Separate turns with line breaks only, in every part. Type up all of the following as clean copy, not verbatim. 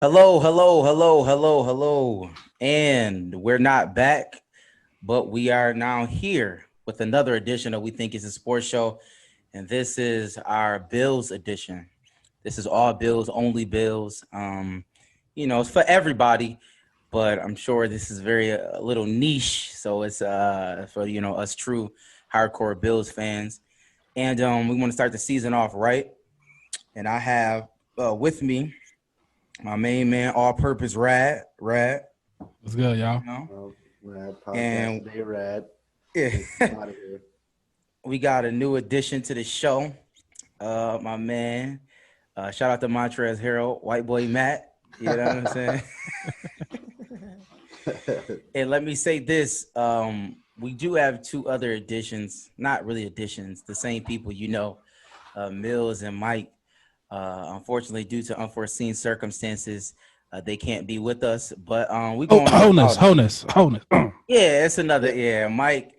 Hello, hello, hello, hello, hello. And we're not back, but we are now here with another edition of We Think It's a Sports Show. And this is our Bills edition. This is all Bills, only Bills. It's for everybody, but I'm sure this is very a little niche. So it's for us true hardcore Bills fans. And we want to start the season off right. And I have with me my main man, all purpose Rad.
What's good, y'all?
You know,
Rad podcast
and
today, Rad.
yeah,
Thanks for coming out of here.
we got a new addition to the show. My man, shout out to Montrez Hero, white boy Matt. You know what I'm saying? And let me say this: we do have two other additions, not really additions, the same people, Mills and Mike. Unfortunately, due to unforeseen circumstances, they can't be with us. But we
Oh,
going on without them.
wholeness.
Yeah, it's another. Yeah, Mike.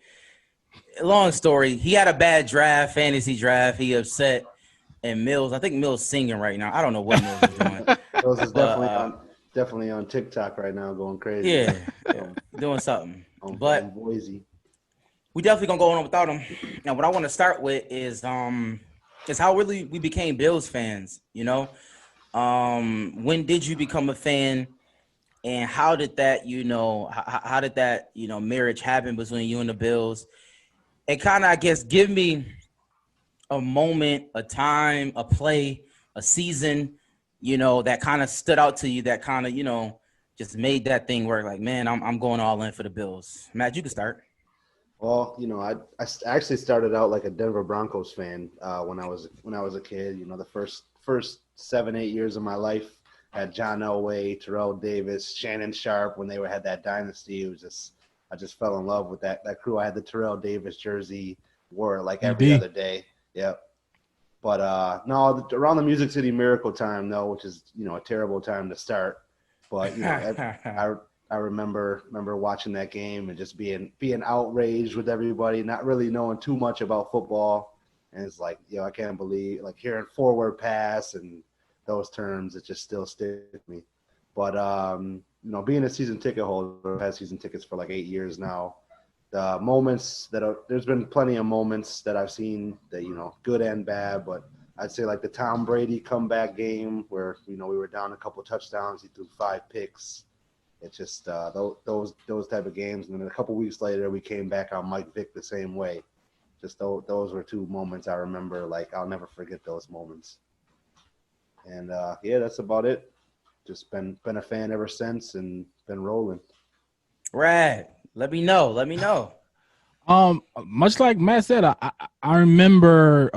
Long story. He had a bad draft, fantasy draft. He upset, and Mills. I think Mills singing right now. I don't know what Mills is doing.
Those is
But
definitely on TikTok right now, going crazy.
yeah, doing something.
on
But
Boise.
we definitely gonna go on without him. Now, what I want to start with is how really we became Bills fans. When did you become a fan, and how did that how did that marriage happen between you and the Bills? And kind of, I guess, give me a moment, a time, a play, a season, that kind of stood out to you, that kind of, just made that thing work. Like, man, I'm going all in for the Bills. Matt, you can start.
Well, actually started out like a Denver Broncos fan when I was a kid. The first 7-8 years of my life had John Elway, Terrell Davis, Shannon Sharp when had that dynasty. I just fell in love with that crew. I had the Terrell Davis jersey, wore it like every other day. Yep. But no, around the Music City Miracle time though, which is a terrible time to start. But I remember watching that game and just being outraged with everybody, not really knowing too much about football, and it's like I can't believe hearing forward pass and those terms. It just still sticks with me. But being a season ticket holder, I've had season tickets for like 8 years now. The moments there's been plenty of moments that I've seen that good and bad, but I'd say like the Tom Brady comeback game where we were down a couple touchdowns, he threw 5 picks. It's just those type of games, and then a couple weeks later we came back on Mike Vick the same way. Just those were 2 moments I remember. Like I'll never forget those moments. And that's about it. Just been a fan ever since and been rolling.
Rad, let me know.
Much like Matt said, I remember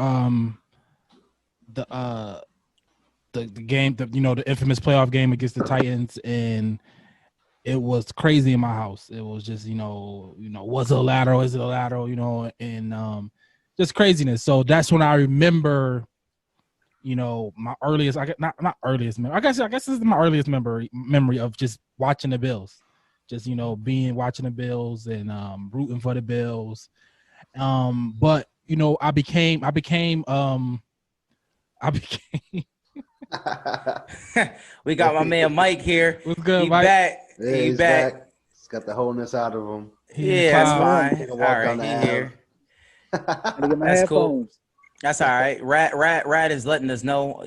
the the game, the infamous playoff game against the Titans, and it was crazy in my house. It was just was it a lateral? Is it a lateral? And just craziness. So that's when I remember. My earliest, not earliest memory. I guess this is my earliest memory of just watching the Bills, just watching the Bills and rooting for the Bills. But I became
We got my man Mike here.
What's good,
He
Mike?
back.
Yeah,
He
he's
back.
He's got the wholeness out of him.
Yeah, that's fine.
Take a
All
walk
right,
down the
he
Ave.
here.
Gotta get my
That's cool.
headphones.
That's all right. Rat is letting us know,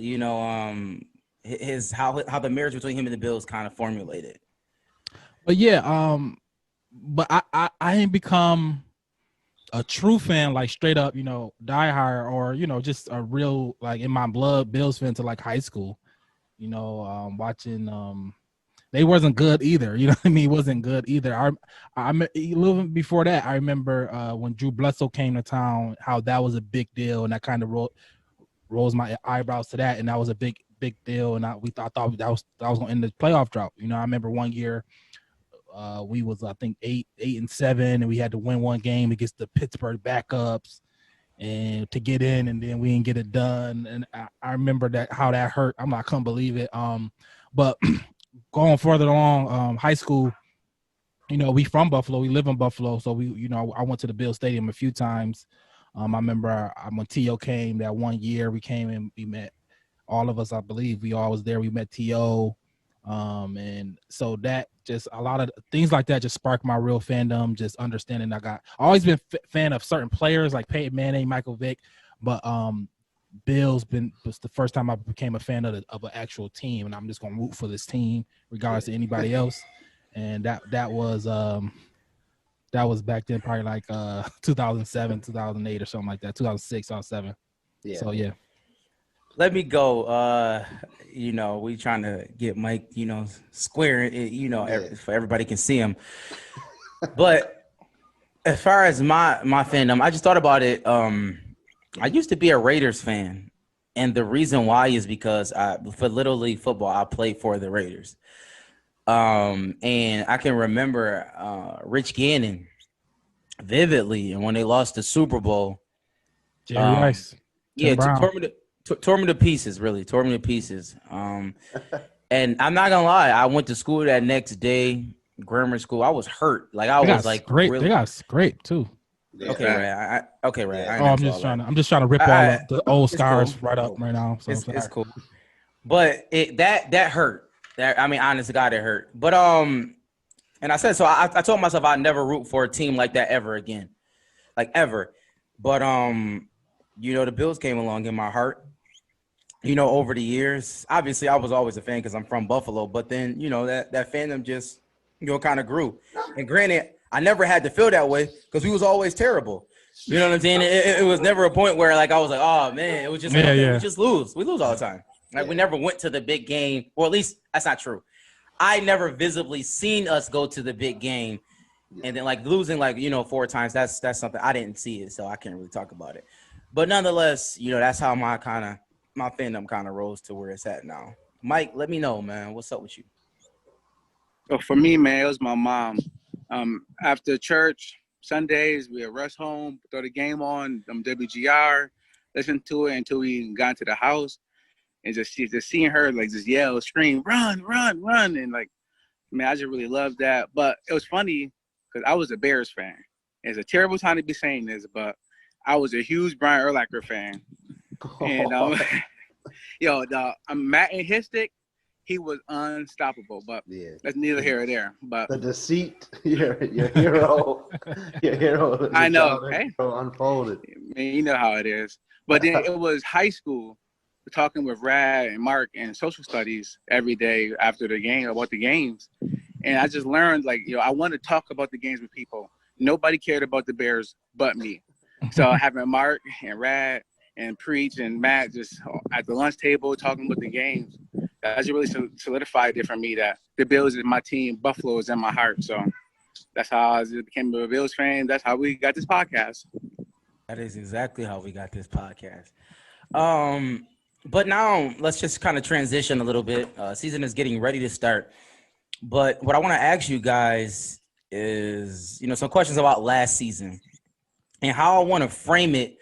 his how the marriage between him and the Bills kind of formulated.
But yeah, but I ain't become a true fan, like straight up, diehard, or just a real, like, in my blood Bills fan to like high school. Watching they wasn't good either. You know what I mean? Wasn't good either. I a little bit before that, I remember when Drew Bledsoe came to town, how that was a big deal, and that kind of rose my eyebrows to that, and that was a big deal. And I thought that was gonna end the playoff drought. I remember one year we was, I think, 8-7, and we had to win one game against the Pittsburgh backups and to get in, and then we didn't get it done. And I remember how that hurt. I couldn't believe it. But going further along, high school, we from Buffalo. We live in Buffalo, so I went to the Bill Stadium a few times. I remember when T.O. came that one year, we came and we met all of us. I believe we all was there. We met T.O. And so that just a lot of things like that just sparked my real fandom, just understanding I always been fan of certain players like Peyton Manning, Michael Vick, but was the first time I became a fan of an actual team, and I'm just gonna root for this team regardless of anybody else. And that was back then, probably like 2007, 2008 or something like that, 2006, 2007.
Yeah.
So yeah.
Let me go. We trying to get Mike, square, so everybody can see him. But as far as my fandom, I just thought about it. I used to be a Raiders fan, and the reason why is because for Little League football, I played for the Raiders. And I can remember Rich Gannon vividly, and when they lost the Super Bowl,
Jerry Rice,
tore me to pieces. Really, tore me to pieces. And I'm not gonna lie, I went to school that next day, grammar school. I was hurt. Like I was like,
great.
Really?
They got scraped too.
Yeah.
Okay, right. Right.
I'm just trying to rip all the old scars right now. So
it's cool. But that hurt. Honest to God, it hurt. But and I said so. I told myself I'd never root for a team like that ever again, like ever. But the Bills came along in my heart. Over the years, obviously I was always a fan because I'm from Buffalo. But then that fandom just kind of grew. And granted, I never had to feel that way because we was always terrible. You know what I'm saying? It was never a point where like I was like, oh man, it was just we just lose. We lose all the time. Like we never went to the big game. Well, at least that's not true. I never visibly seen us go to the big game, and then like losing 4 times. That's something I didn't see it, so I can't really talk about it. But nonetheless, that's how my fandom kind of rose to where it's at now. Mike, let me know, man. What's up with you?
So for me, man, it was my mom. After church, Sundays, we would rush home, throw the game on, WGR, listen to it until we got into the house. And just seeing her like just yell, scream, run, run, run. And like, man, I just really loved that. But it was funny because I was a Bears fan. It's a terrible time to be saying this, but I was a huge Brian Urlacher fan. And Matt and his stick, he was unstoppable. But that's neither here or there. But
the deceit, your hero,
I know. Hey,
unfolded.
Man, you know how it is. But then it was high school. Talking with Rad and Mark and social studies every day after the game about the games. And I just learned I want to talk about the games with people. Nobody cared about the Bears but me. So having Mark and Rad and Preach and Matt just at the lunch table talking about the games, that just really solidified it for me that the Bills is my team, Buffalo is in my heart. So that's how I became a Bills fan. That's how we got this podcast.
That is exactly how we got this podcast. But now let's just kind of transition a little bit. Season is getting ready to start. But what I want to ask you guys is, some questions about last season and how I want to frame it.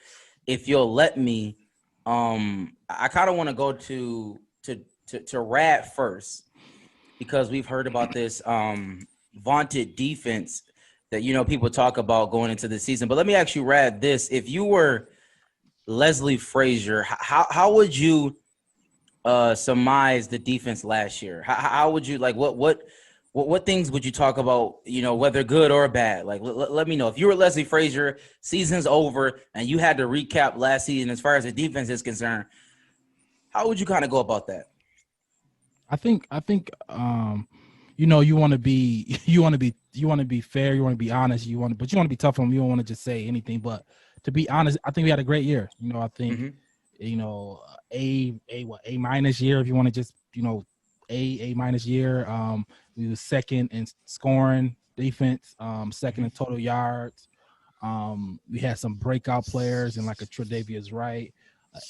If you'll let me, I kind of want to go to Rad first because we've heard about this vaunted defense that, people talk about going into the season. But let me ask you, Rad, this. If you were Leslie Frazier, how would you surmise the defense last year? How would you what things would you talk about, whether good or bad? Like let me know. If you were Leslie Frazier, season's over and you had to recap last season as far as the defense is concerned, how would you kind of go about that?
I think you want to be fair, you want to be honest, but you want to be tough on them. You don't want to just say anything, but to be honest, I think we had a great year. I think, A minus year, if you want to just, A minus year. We were second in scoring defense, second in total yards. We had some breakout players and like a Tre'Davious Wright,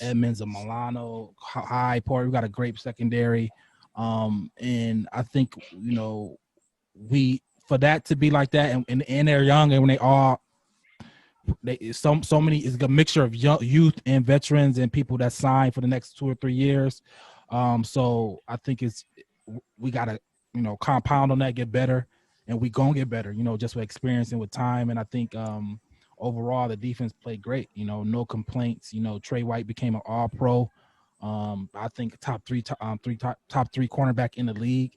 Edmonds, and Milano, High Porter. We got a great secondary. And I think, for that to be like that and they're young and when they all, so many is a mixture of youth and veterans and people that sign for the next 2 or 3 years. So I think we gotta compound on that, get better, and we gonna get better. Just with experience and with time. And I think overall the defense played great. No complaints. Trey White became an All-Pro. I think top three cornerback in the league.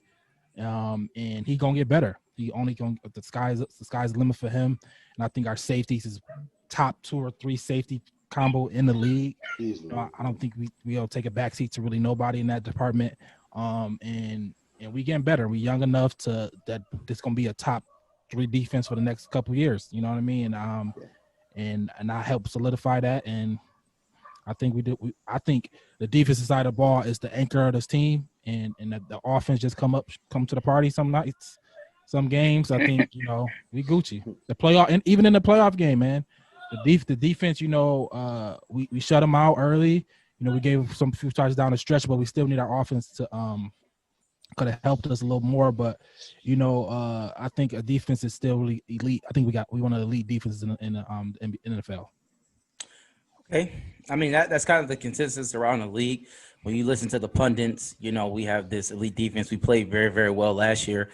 and he gonna get better. He only going the sky's the limit for him, and I think our safeties is top 2 or 3 safety combo in the league. I don't think we'll take a backseat to really nobody in that department. And we getting better. We young enough to that this gonna be a top 3 defense for the next couple of years. You know what I mean? And I help solidify that. And I think I think the defensive side of the ball is the anchor of this team, and the offense just come to the party some nights, some games. I think we Gucci. The playoff, and even in the playoff game, man, the defense. We shut them out early. We gave some few starts down the stretch, but we still need our offense to could have helped us a little more. But I think a defense is still really elite. I think we one of the elite defenses in the NFL.
Okay, I mean that's kind of the consensus around the league. When you listen to the pundits, we have this elite defense. We played very, very well last year,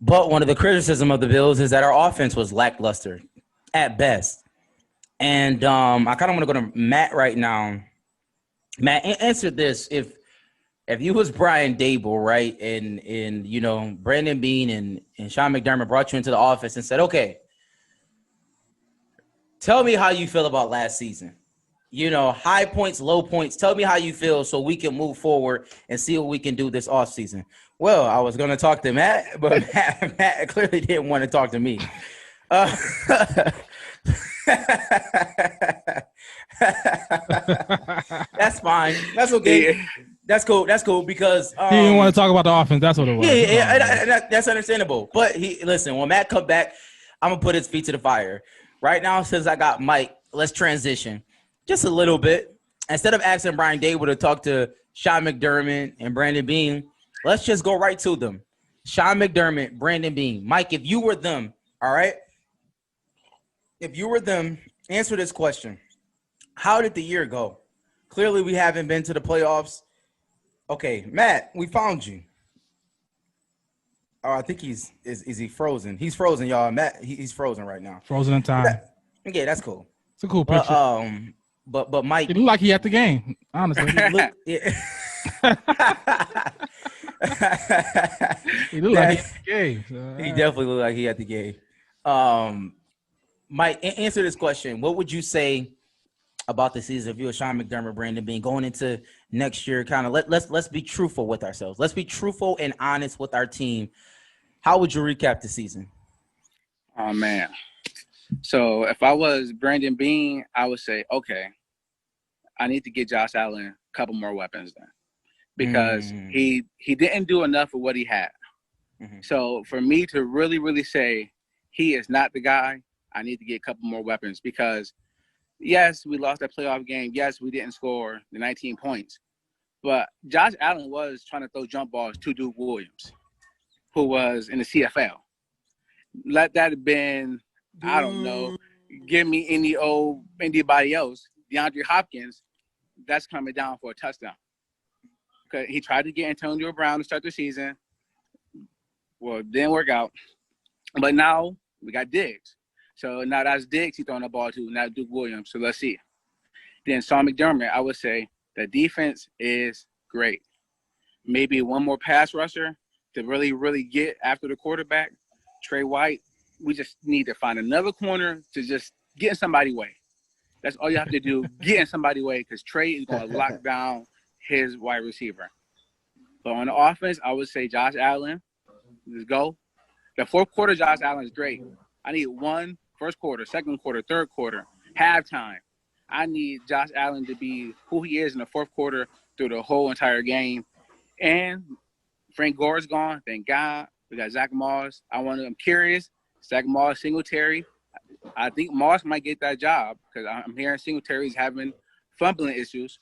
but one of the criticism of the Bills is that our offense was lackluster at best. And I kind of want to go to Matt right now. Matt, answer this: if you was Brian Daboll, right, and Brandon Beane and Sean McDermott brought you into the office and said, okay, tell me how you feel about last season. High points, low points. Tell me how you feel so we can move forward and see what we can do this offseason. Well, I was going to talk to Matt, but Matt clearly didn't want to talk to me. That's fine. That's okay.
Yeah.
That's cool because
he didn't want to talk about the offense. That's what it was.
Yeah, that's understandable. But listen, when Matt come back, I'm gonna put his feet to the fire. Right now, since I got Mike, let's transition just a little bit. Instead of asking Brian Daboll to talk to Sean McDermott and Brandon Beane, let's just go right to them. Sean McDermott, Brandon Beane. Mike, if you were them, all right? If you were them, answer this question. How did the year go? Clearly, we haven't been to the playoffs. Okay, Matt, we found you. Oh, I think is he frozen? He's frozen, y'all. Matt, he's frozen right now.
Frozen in time.
Yeah, that's cool.
It's a cool picture.
But Mike,
he looked like he at the game. Honestly,
he looked like he at the game. He definitely looked like he at the game. Mike, answer this question. What would you say about the season if you were Sean McDermott, Brandon Beane, going into next year? Kind of let's be truthful with ourselves. Let's be truthful and honest with our team. How would you recap the season?
Oh man. So if I was Brandon Beane, I would say, okay, I need to get Josh Allen a couple more weapons then, because he didn't do enough of what he had. Mm-hmm. So for me to really, really say he is not the guy, I need to get a couple more weapons, because yes, we lost that playoff game. Yes, we didn't score the 19 points. But Josh Allen was trying to throw jump balls to Duke Williams, who was in the CFL. Let that have been, I don't know, give me anybody else. DeAndre Hopkins, that's coming down for a touchdown. Okay, he tried to get Antonio Brown to start the season. Well, it didn't work out. But now we got Diggs. So now that's Diggs he's throwing the ball to, not Duke Williams. So let's see. Then Sean McDermott, I would say the defense is great. Maybe one more pass rusher to really, really get after the quarterback. Trey White, we just need to find another corner to just get in somebody's way. That's all you have to do, get in somebody's way, because Trey is going to lock down his wide receiver. But on the offense, I would say Josh Allen, let's go. The fourth quarter, Josh Allen is great. I need one first quarter, second quarter, third quarter, halftime. I need Josh Allen to be who he is in the fourth quarter through the whole entire game. And Frank Gore's gone, thank God. We got Zach Moss. I'm curious. Zach Moss, Singletary. I think Moss might get that job, because I'm hearing Singletary's having fumbling issues.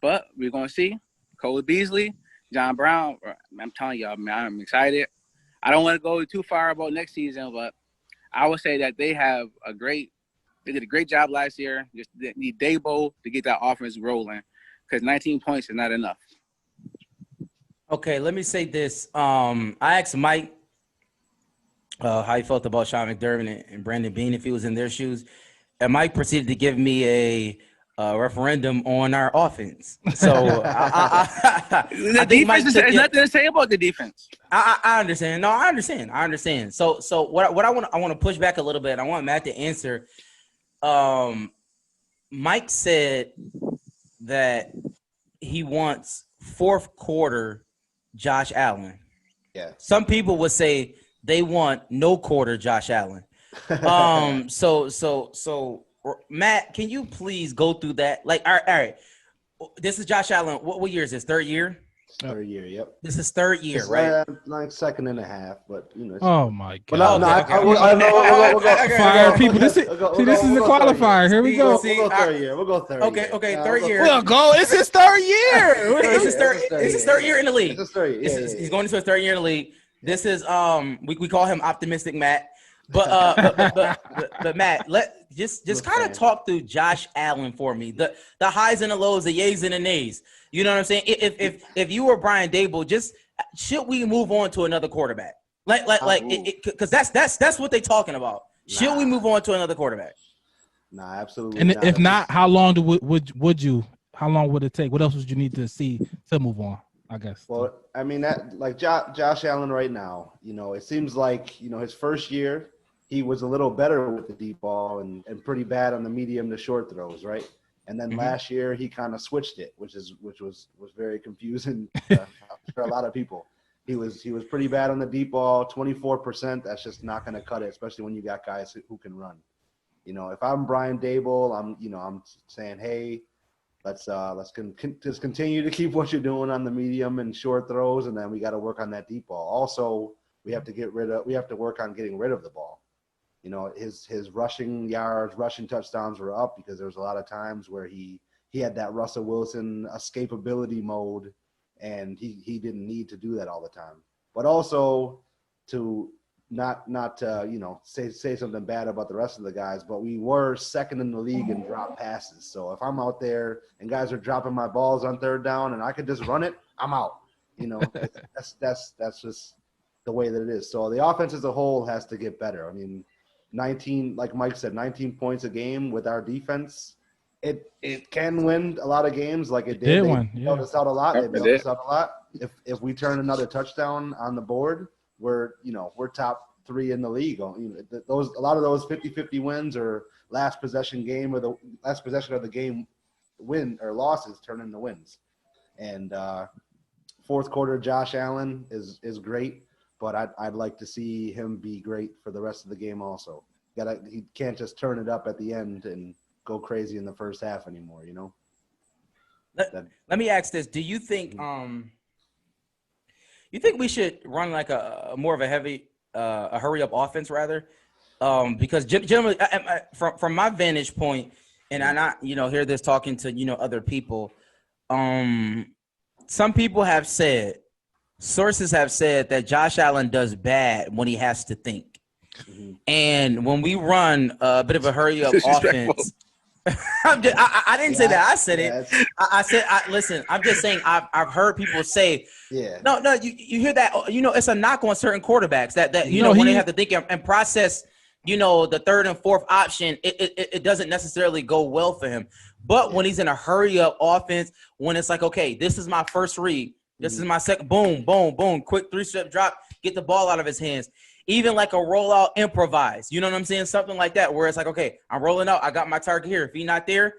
But we're going to see. Cole Beasley, John Brown. I'm telling y'all, man, I'm excited. I don't want to go too far about next season, but I would say that they did a great job last year. Just need Daboll to get that offense rolling, because 19 points is not enough.
Okay, let me say this. I asked Mike how he felt about Sean McDermott and Brandon Beane if he was in their shoes, and Mike proceeded to give me referendum on our offense. So
The
I think Mike
defense
took
is
it.
nothing to say about the defense.
I understand. No, I understand. So what I want to push back a little bit. I want Matt to answer. Mike said that he wants fourth quarter Josh Allen.
Yeah.
Some people would say they want no quarter Josh Allen. So Matt, can you please go through that? Like, all right. This is Josh Allen. What year is this? Third year?
Third year, yep.
This is third year,
It's,
right?
like second and a half, but you know.
Oh my
But
God!
we'll go.
Fire people. This is the qualifier. Here we go.
We'll go third year. We'll go third.
Okay,
year.
third year.
We'll go. It's his third year.
It's his third year in the league.
It's his third year.
He's going into his third year in the league. This is we call him optimistic Matt. But Matt, just kind of talk through Josh Allen for me. The highs and the lows, the yays and the nays. You know what I'm saying? If you were Brian Dable, just should we move on to another quarterback? Because that's what they're talking about. Should we move on to another quarterback?
Nah, absolutely.
And if not, how long would you? How long would it take? What else would you need to see to move on? I guess.
Well, I mean that like Josh Allen right now, you know, it seems like, you know, his first year he was a little better with the deep ball and pretty bad on the medium to short throws, right? And then last year he kind of switched it, which was very confusing for a lot of people. He was pretty bad on the deep ball, 24%. That's just not going to cut it, especially when you got guys who can run. You know, if I'm Brian Dable, I'm saying, hey, let's just continue to keep what you're doing on the medium and short throws, and then we got to work on that deep ball. Also, we have to work on getting rid of the ball. You know, his rushing yards, rushing touchdowns were up because there was a lot of times where he had that Russell Wilson escapability mode, and he didn't need to do that all the time. But also to not you know, say something bad about the rest of the guys, but we were second in the league in drop passes. So if I'm out there and guys are dropping my balls on third down and I could just run it, I'm out. You know, that's just the way that it is. So the offense as a whole has to get better. I mean, 19, like Mike said, 19 points a game with our defense. It can win a lot of games like it did. They bailed us out a lot. They bailed us out a lot. If we turn another touchdown on the board, we're top 3 in the league. You know, a lot of those 50-50 wins or last possession game or the last possession of the game win or losses turn into wins. And fourth quarter Josh Allen is great, but I'd like to see him be great for the rest of the game also. He can't just turn it up at the end and go crazy in the first half anymore, you know?
Let me ask this. Do you think you think we should run like a more of a heavy a hurry up offense rather? Because generally from my vantage point, and I not hear this talking to other people, some people have said, sources have said that Josh Allen does bad when he has to think. And when we run a bit of a hurry up offense, I didn't say that. I said it. I said, listen, I'm just saying I've heard people say, no, you hear that, it's a knock on certain quarterbacks that when they have to think and process, the third and fourth option, it doesn't necessarily go well for him. But when he's in a hurry up offense, when it's like, okay, this is my first read, this is my second, boom, boom, boom, quick 3-step drop, get the ball out of his hands. Even like a rollout improvise, you know what I'm saying? Something like that, where it's like, okay, I'm rolling out. I got my target here. If he's not there,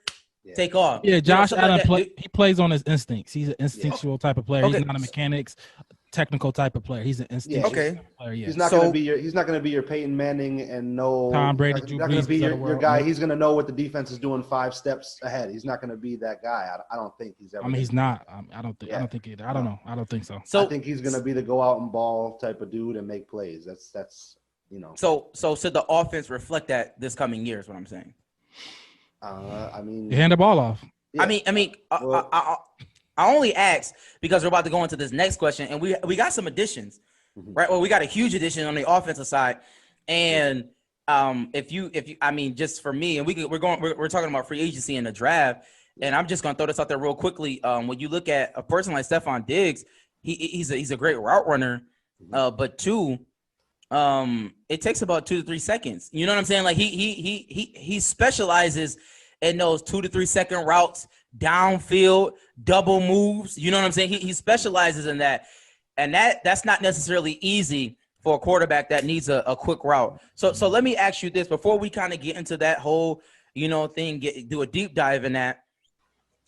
take off.
Yeah, Josh Allen, he plays on his instincts. He's an instinctual type of player. Okay. He's not a mechanics, technical type of player. He's an instinctual player. Yeah.
He's not going to be your Peyton Manning and
Tom Brady.
He's not going to be your guy. He's going to know what the defense is doing 5 steps ahead. He's not going to be that guy. I don't think he's ever.
I mean, he's not. I don't think either. I don't know. I don't think so.
I think he's going to be the go out and ball type of dude and make plays. That's.
So should the offense reflect that this coming year is what I'm saying?
I mean,
you hand the ball off.
Yeah. I mean, I only ask because we're about to go into this next question, and we got some additions, right? Well, we got a huge addition on the offensive side, and if you, I mean, just for me, and we're talking about free agency and the draft, and I'm just gonna throw this out there real quickly. When you look at a person like Stephon Diggs, he's a great route runner, but it takes about 2 to 3 seconds. You know what I'm saying? Like he specializes in those 2 to 3 second routes, downfield, double moves. You know what I'm saying? He specializes in that. And that's not necessarily easy for a quarterback that needs a quick route. So let me ask you this before we kind of get into that whole, thing, do a deep dive in that.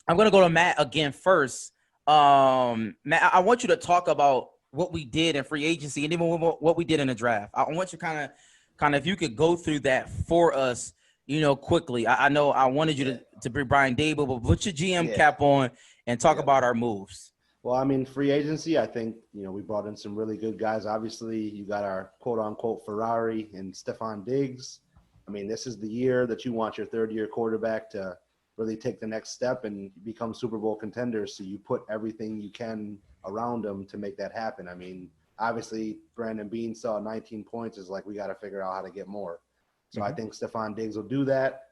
I'm going to go to Matt again first. Matt, I want you to talk about what we did in free agency and even what we did in the draft. I want you kind of if you could go through that for us, quickly. I know I wanted you to bring Brian Daboll, but put your GM cap on and talk about our moves.
Well, I mean, free agency, I think, we brought in some really good guys. Obviously, you got our quote-unquote Ferrari and Stephon Diggs. I mean, this is the year that you want your third-year quarterback to really take the next step and become Super Bowl contenders. So you put everything you can around them to make that happen. I mean, obviously, Brandon Beane saw 19 points. Is like, we got to figure out how to get more. So I think Stephon Diggs will do that.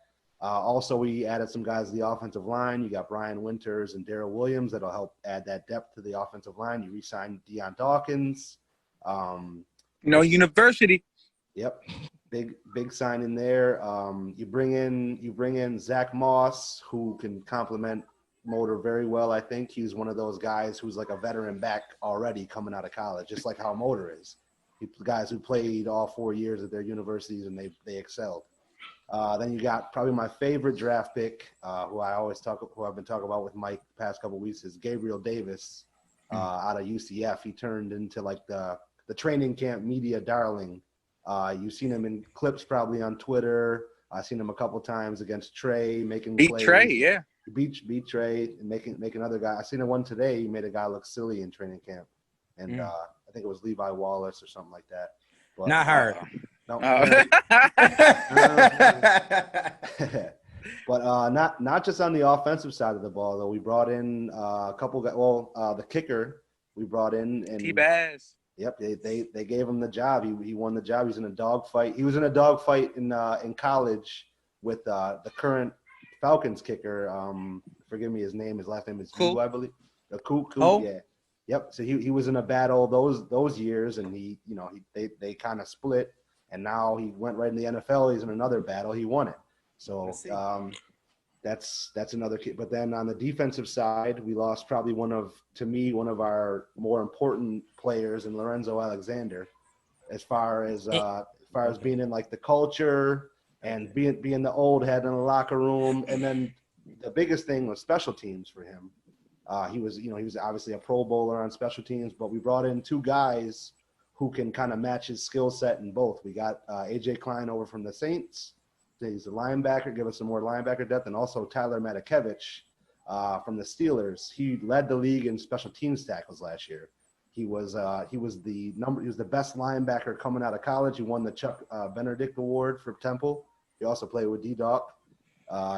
Also, we added some guys to the offensive line. You got Brian Winters and Darrell Williams that'll help add that depth to the offensive line. You re-signed Deion Dawkins.
University.
Yep, big sign in there. You bring in Zach Moss, who can complement Motor very well. I think he's one of those guys who's like a veteran back already coming out of college, just like how Motor is. Guys who played all 4 years at their universities and they excelled. Then you got probably my favorite draft pick, who I've been talking about with Mike the past couple of weeks, is Gabriel Davis out of UCF. He turned into like the training camp media darling. You've seen him in clips probably on Twitter. I've seen him a couple times against Trey making plays.
Trey, yeah.
Beat Trey and making other guy. I seen him one today. He made a guy look silly in training camp, and I think it was Levi Wallace or something like that. But,
not hard.
No. But not just on the offensive side of the ball though. We brought in a couple guys. Well, the kicker we brought in and
T-Baz.
Yep, they gave him the job. He won the job. He's in a dogfight. He was in a dogfight in college with the current Falcons kicker. Forgive me, his last name is Koo, I believe. Koo, yeah. Yep. So he was in a battle those years, and they kind of split, and now he went right in the NFL. He's in another battle. He won it. So that's another kid. But then on the defensive side, we lost probably one of our more important players in Lorenzo Alexander, as far as being in like the culture and being the old head in the locker room. And then the biggest thing was special teams for him. He was obviously a Pro Bowler on special teams, but we brought in two guys who can kind of match his skill set in both. We got AJ Klein over from the Saints. He's a linebacker, give us some more linebacker depth, and also Tyler Matakevich from the Steelers. He led the league in special teams tackles last year. He was the best linebacker coming out of college. He won the Chuck Benedict Award for Temple. He also played with D-Doc.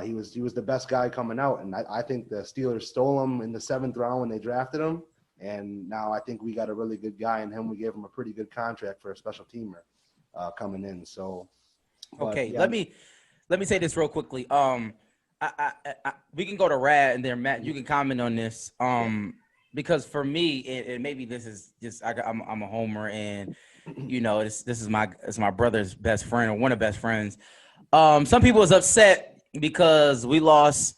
He was the best guy coming out, and I think the Steelers stole him in the 7th round when they drafted him, and now I think we got a really good guy in him. We gave him a pretty good contract for a special teamer coming in. So,
okay, yeah. Let me say this real quickly. We can go to Rad and then Matt. You can comment on this. Because for me, and maybe this is just I'm a homer, and this is my brother's best friend, or one of best friends. Some people was upset because we lost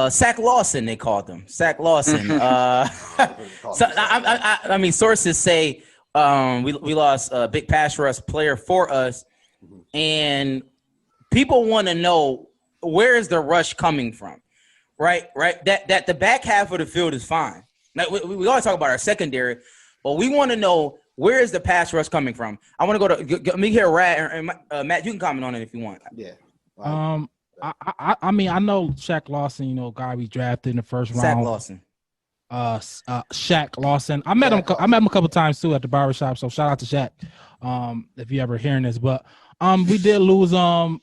Sack Lawson. They called him Sack Lawson. So I mean, sources say we lost a big pass rush player for us, and people want to know, where is the rush coming from, right? That the back half of the field is fine. Like we always talk about our secondary, but we want to know, where is the pass rush coming from? I want to go to me here, Rad, and Matt. You can comment on it if you want.
Yeah.
I mean, I know Shaq Lawson, guy we drafted in the first round.
Shaq Lawson.
Shaq Lawson. I met him a couple times too at the barbershop. So shout out to Shaq. If you ever hearing this, but we did lose.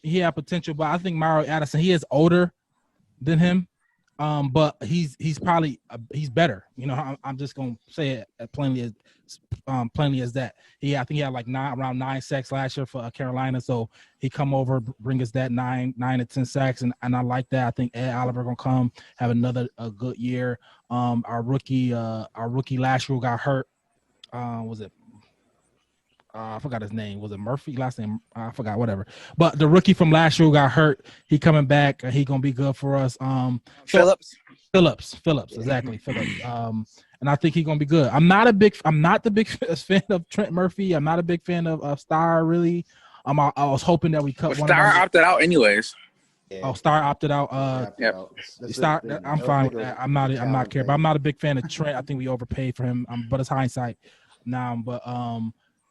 He had potential, but I think Mario Addison, he is older than him. But he's probably he's better. I'm just gonna say it as plainly as that. I think he had like around 9 sacks last year for Carolina. So he come over, bring us that 9 to 10 sacks, and I like that. I think Ed Oliver gonna come have a good year. Our rookie last year got hurt. Was it I forgot his name. Was it Murphy? Last name I forgot. Whatever. But the rookie from last year who got hurt. He coming back. He gonna be good for us.
Phillips,
exactly. Phillips. And I think he's gonna be good. I'm not the big fan of Trent Murphy. I'm not a big fan of Star really. I was hoping that we cut
well,
one.
Star opted out anyways.
Yeah.
Oh, Star opted out.
Yep.
Star. I'm fine with that. I'm not care, but I'm not a big fan of Trent. I think we overpaid for him. But it's hindsight now. But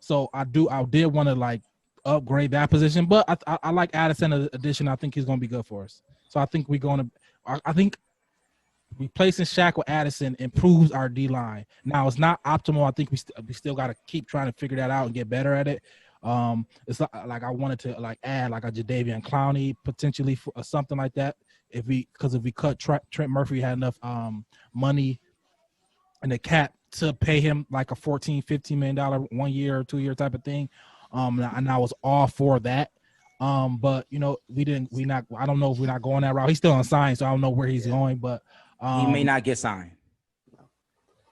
so I did want to like upgrade that position. But I like Addison addition. I think he's gonna be good for us. So I think we're gonna. I think replacing Shaq with Addison improves our D line. Now it's not optimal. I think we still got to keep trying to figure that out and get better at it. It's like I wanted to like add like a Jadeveon Clowney potentially for something like that. If we cut Trent Murphy, had enough money in the cap to pay him like a $14-15 million 1 year or 2 year type of thing. And I was all for that. But you know, I don't know if we're not going that route. He's still unsigned, so I don't know where he's going, but
he may not get signed.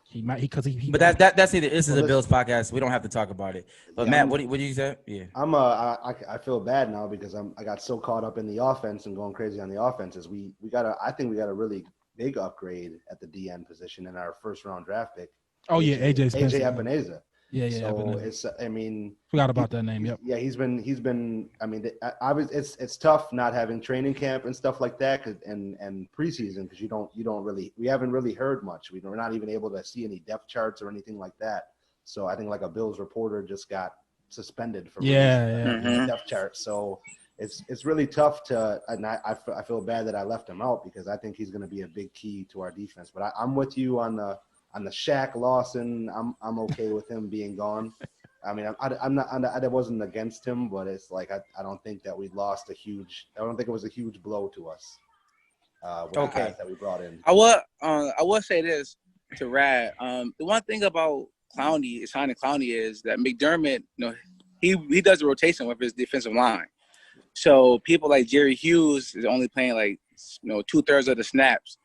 He might because he.
But that's either. This is a Bills podcast. We don't have to talk about it. But Matt, what do you say? Yeah,
I feel bad now because I got so caught up in the offense and going crazy on the offenses. I think we got a really big upgrade at the DN position in our first round draft pick.
Oh yeah, AJ
Epineza.
Yeah.
So
Epineza.
it's. I mean,
forgot about that name. Yep.
Yeah, he's been. I mean, it's tough not having training camp and stuff like that, and preseason because we haven't really heard much. We're not even able to see any depth charts or anything like that. So I think like a Bills reporter just got suspended from the depth chart. So it's really tough to. And I feel bad that I left him out because I think he's going to be a big key to our defense. But I'm with you on the Shaq Lawson. I'm okay with him being gone. I mean, I wasn't against him, but it's like I don't think that we lost I don't think it was a huge blow to us. With the guys that we brought in.
I will say this to Rad. The one thing about signing Clowney is that McDermott, you know, he does a rotation with his defensive line. So people like Jerry Hughes is only playing like 2/3 of the snaps.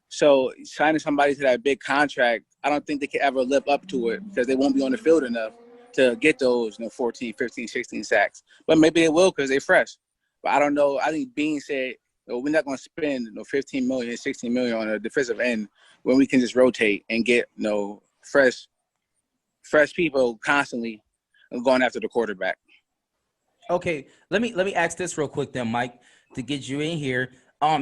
So signing somebody to that big contract, I don't think they can ever live up to it because they won't be on the field enough to get those 14, 15, 16 sacks. But maybe they will because they're fresh. But I don't know. I think Bean said, we're not going to spend $15 million, $16 million on a defensive end when we can just rotate and get fresh people constantly going after the quarterback.
Okay, let me ask this real quick then, Mike, to get you in here.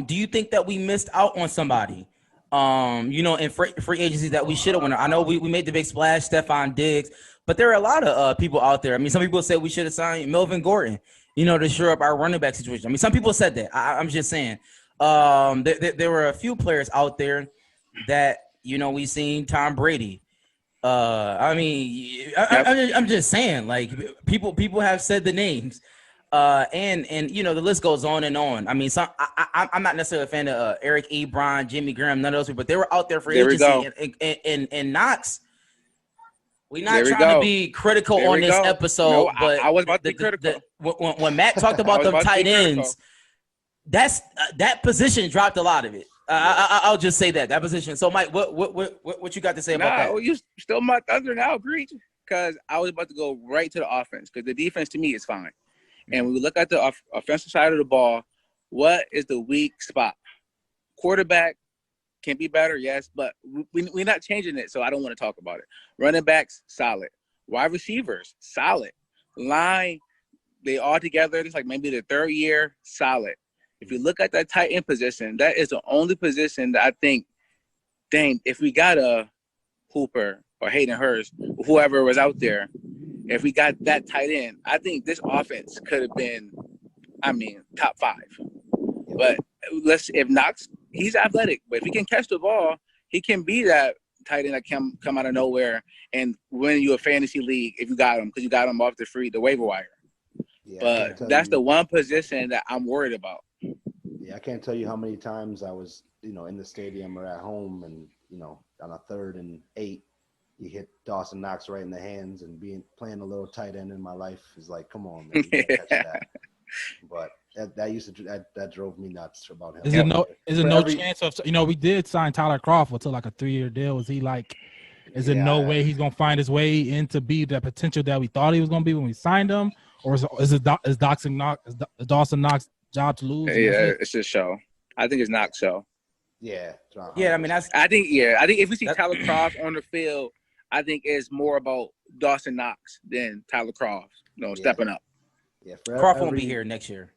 Do you think that we missed out on somebody? In free agency that we should have won? I know we made the big splash, Stephon Diggs, but there are a lot of people out there. I mean, some people say we should have signed Melvin Gordon, to shore up our running back situation. I mean, some people said that. I'm just saying. There were a few players out there that we seen Tom Brady. I'm just saying, like people have said the names. And the list goes on and on. I mean, I'm not necessarily a fan of Eric Ebron, Jimmy Graham, none of those people, but they were out there for agency. And Knox, we're not trying to be critical on this episode, but
I was about to be critical.
When Matt talked about the tight ends, that position dropped a lot of it. I'll just say that position. So, Mike, what you got to say about that?
Oh, you still my thunder now, preach, because I was about to go right to the offense because the defense to me is fine. And when we look at the offensive side of the ball, what is the weak spot? Quarterback can be better, yes, but we're not changing it, so I don't want to talk about it. Running backs, solid. Wide receivers, solid. Line, they all together. It's like maybe the third year, solid. If you look at that tight end position, that is the only position that I think, dang, if we got a Hooper or Hayden Hurst, whoever was out there, if we got that tight end, I think this offense could have been, top 5. But if Knox, he's athletic, but if he can catch the ball, he can be that tight end that can come out of nowhere and win you a fantasy league if you got him, because you got him off the waiver wire. Yeah, but that's the one position that I'm worried about.
Yeah, I can't tell you how many times I was, in the stadium or at home and, on a 3rd and 8, you hit Dawson Knox right in the hands, and playing a little tight end in my life is like, come on, man, you gotta catch that. But that drove me nuts about him.
Is it no chance of we did sign Tyler Crawford to like a 3-year deal? Was he like Is there no way he's gonna find his way in to be the potential that we thought he was gonna be when we signed him, or is Dawson Knox job to lose?
Yeah, it's just show. I think it's Knox show.
Yeah.
Yeah, I mean,
I think if we see Tyler Croft on the field, I think it's more about Dawson Knox than Tyler Croft, stepping up.
Yeah,
Croft won't be here next year.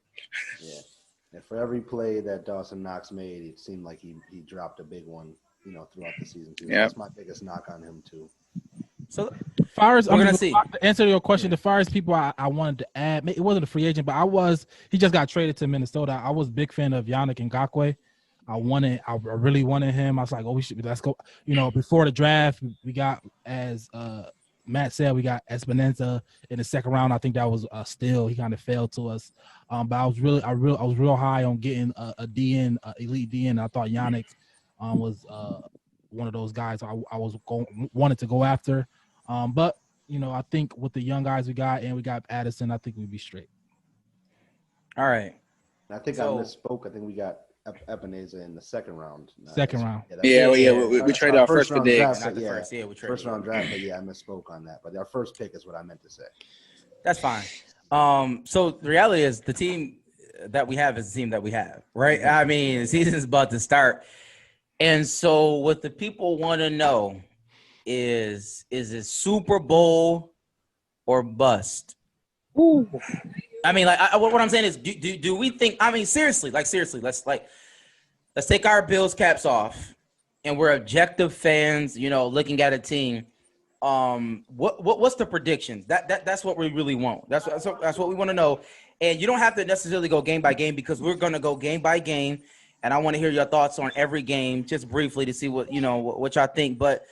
Yeah. And for every play that Dawson Knox made, it seemed like he dropped a big one, throughout the season too. Yeah. That's my biggest knock on him too.
So
far as
we're gonna see.
To answer your question, the far as people I wanted to add, it wasn't a free agent, but he just got traded to Minnesota. I was a big fan of Yannick Ngakoue. I really wanted him. I was like, let's go. Before the draft, we got, as Matt said, we got Espinosa in the second round. I think that was a steal. He kind of failed to us. But I was real high on getting a DN, elite DN. I thought Yannick was one of those guys I wanted to go after. But I think with the young guys we got, and we got Addison, I think we'd be straight.
All right.
I think I misspoke. I think we got Epineza in the second round.
We traded our first for Diggs.
First round draft, but I misspoke on that. But our first pick is what I meant to say.
That's fine. So the reality is the team that we have is the team that we have, right? I mean, the season's about to start. And so what the people want to know is it Super Bowl or bust?
Ooh.
I mean, what I'm saying is, do we think? I mean, seriously, let's take our Bills caps off, and we're objective fans, looking at a team. What's the predictions? That's what we really want. That's what we want to know. And you don't have to necessarily go game by game, because we're gonna go game by game, and I want to hear your thoughts on every game, just briefly, to see what y'all think. But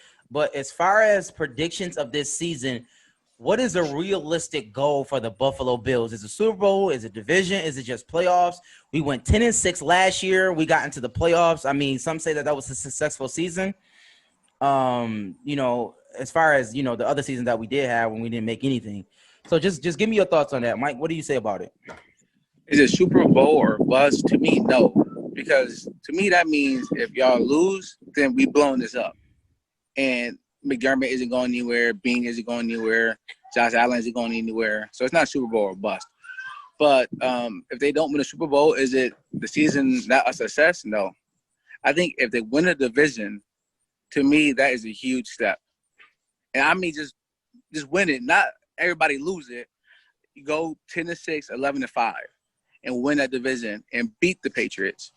as far as predictions of this season, what is a realistic goal for the Buffalo Bills? Is it Super Bowl? Is it division? Is it just playoffs? We went 10-6 last year. We got into the playoffs. I mean, some say that was a successful season. As far as, the other season that we did have when we didn't make anything. So just give me your thoughts on that. Mike, what do you say about it?
Is it Super Bowl or bust? To me, no. Because to me, that means if y'all lose, then we blown this up. And McDermott isn't going anywhere. Bean isn't going anywhere. Josh Allen isn't going anywhere. So it's not Super Bowl or bust. But if they don't win a Super Bowl, is it the season not a success? No. I think if they win a division, to me, that is a huge step. And I mean, just win it. Not everybody lose it. You go 10-6, 11-5, and win that division and beat the Patriots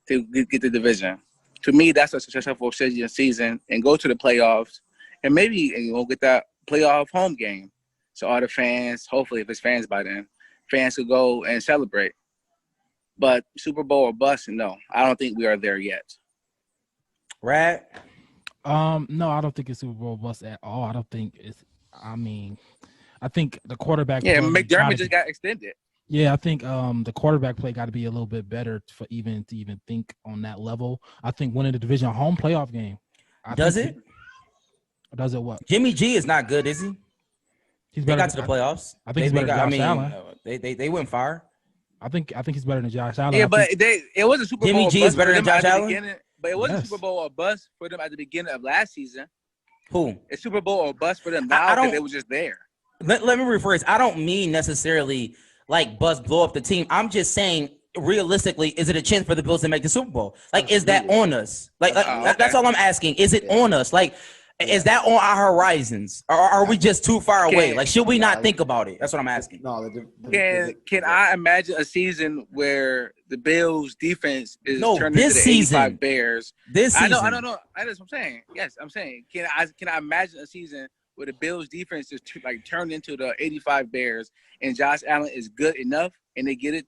to get the division. To me, that's a successful season, and go to the playoffs, and maybe get that playoff home game. So all the fans, hopefully, if it's fans by then, fans could go and celebrate. But Super Bowl or bust, no, I don't think we are there yet.
Rad?
No, I don't think it's Super Bowl bust at all. I don't think it's. I mean, I think the quarterback.
Yeah, McDermott just got extended.
Yeah, I think the quarterback play got to be a little bit better to even think on that level. I think winning the division home playoff game.
Does it
what?
Jimmy G is not good, is he? They got to the playoffs.
I think he's better than Josh Allen.
They went far.
I think he's better than Josh Allen.
Yeah, but it wasn't Super Bowl.
Jimmy G is better than Josh Allen.
But it wasn't Super Bowl or bust for them at the beginning of last season.
Who?
It's Super Bowl or bust for them now because they were just there.
Let me rephrase. I don't mean necessarily like bust blow up the team. I'm just saying, realistically, is it a chance for the Bills to make the Super Bowl? Like, is that on us? Like okay. That's all I'm asking. Is it on us? Like, is that on our horizons? Or are we just too far away? Like, should we not think about it? That's what I'm asking.
No.
Can I imagine a season where the Bills defense is turned
into
the 85 Bears?
This season.
I don't know. That's what I'm saying. Yes, I'm saying. Can I imagine a season where the Bills defense is turned into the 85 Bears and Josh Allen is good enough and they get